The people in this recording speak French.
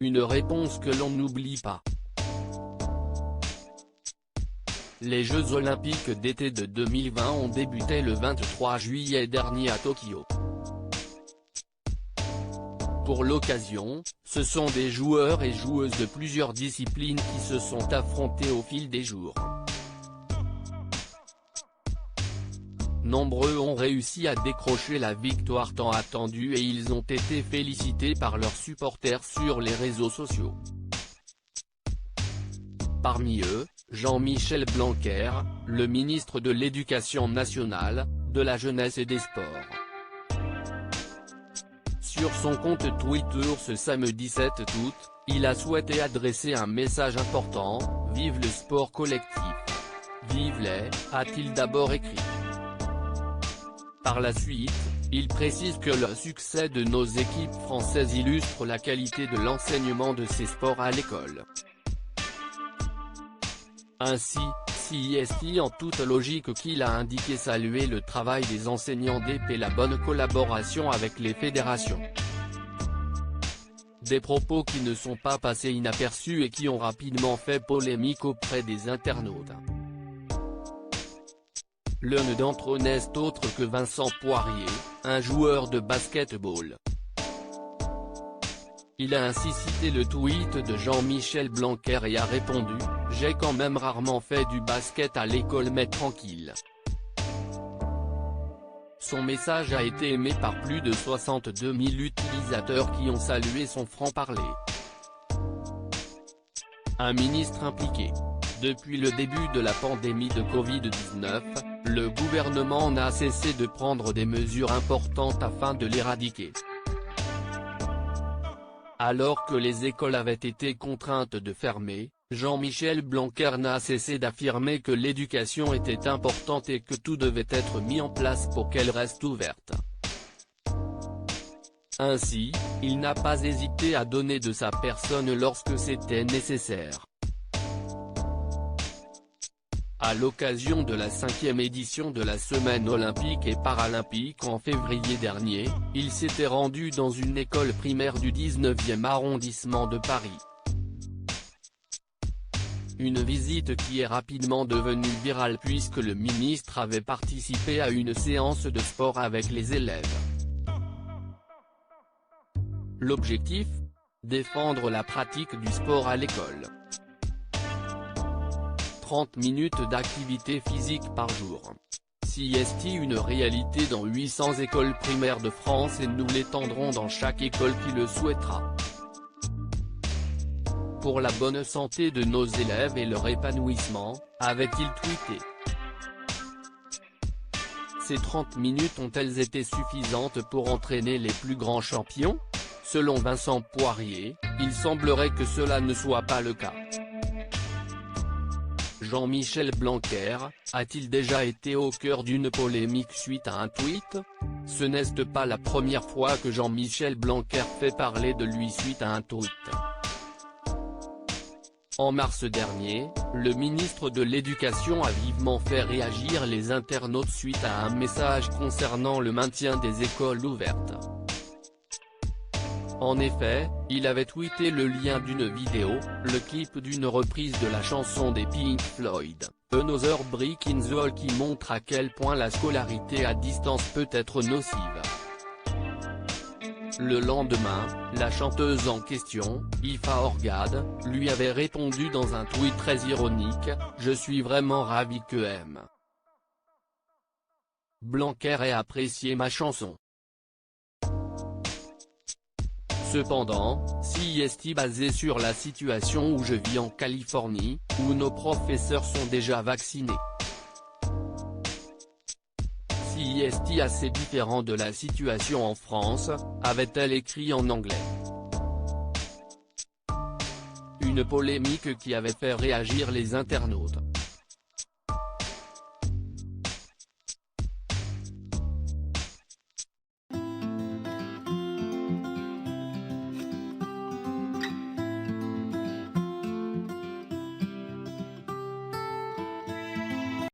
Une réponse que l'on n'oublie pas. Les Jeux Olympiques d'été de 2020 ont débuté le 23 juillet dernier à Tokyo. Pour l'occasion, ce sont des joueurs et joueuses de plusieurs disciplines qui se sont affrontés au fil des jours. Nombreux ont réussi à décrocher la victoire tant attendue et ils ont été félicités par leurs supporters sur les réseaux sociaux. Parmi eux, Jean-Michel Blanquer, le ministre de l'Éducation nationale, de la jeunesse et des sports. Sur son compte Twitter ce samedi 7 août, il a souhaité adresser un message important, « Vive le sport collectif. Vive les », a-t-il d'abord écrit. Par la suite, il précise que le succès de nos équipes françaises illustre la qualité de l'enseignement de ces sports à l'école. Ainsi, CIST en toute logique qu'il a indiqué saluer le travail des enseignants d'EP et la bonne collaboration avec les fédérations. Des propos qui ne sont pas passés inaperçus et qui ont rapidement fait polémique auprès des internautes. L'un d'entre eux n'est autre que Vincent Poirier, un joueur de basket-ball. Il a ainsi cité le tweet de Jean-Michel Blanquer et a répondu « J'ai quand même rarement fait du basket à l'école mais tranquille ». Son message a été aimé par plus de 62 000 utilisateurs qui ont salué son franc-parler. Un ministre impliqué. Depuis le début de la pandémie de Covid-19, le gouvernement n'a cessé de prendre des mesures importantes afin de l'éradiquer. Alors que les écoles avaient été contraintes de fermer, Jean-Michel Blanquer n'a cessé d'affirmer que l'éducation était importante et que tout devait être mis en place pour qu'elle reste ouverte. Ainsi, il n'a pas hésité à donner de sa personne lorsque c'était nécessaire. À l'occasion de la 5e édition de la Semaine olympique et paralympique en février dernier, il s'était rendu dans une école primaire du 19e arrondissement de Paris. Une visite qui est rapidement devenue virale puisque le ministre avait participé à une séance de sport avec les élèves. L'objectif ? Défendre la pratique du sport à l'école. 30 minutes d'activité physique par jour. CIST une réalité dans 800 écoles primaires de France et nous l'étendrons dans chaque école qui le souhaitera. Pour la bonne santé de nos élèves et leur épanouissement, avait-il tweeté. Ces 30 minutes ont-elles été suffisantes pour entraîner les plus grands champions ? Selon Vincent Poirier, il semblerait que cela ne soit pas le cas. Jean-Michel Blanquer, a-t-il déjà été au cœur d'une polémique suite à un tweet ? Ce n'est pas la première fois que Jean-Michel Blanquer fait parler de lui suite à un tweet. En mars dernier, le ministre de l'Éducation a vivement fait réagir les internautes suite à un message concernant le maintien des écoles ouvertes. En effet, il avait tweeté le lien d'une vidéo, le clip d'une reprise de la chanson des Pink Floyd, Another Brick in the Wall qui montre à quel point la scolarité à distance peut être nocive. Le lendemain, la chanteuse en question, Ifa Orgade, lui avait répondu dans un tweet très ironique « Je suis vraiment ravi que M. Blanquer ait apprécié ma chanson ». Cependant, CIST basé sur la situation où je vis en Californie, où nos professeurs sont déjà vaccinés. CIST assez différent de la situation en France, avait-elle écrit en anglais. Une polémique qui avait fait réagir les internautes.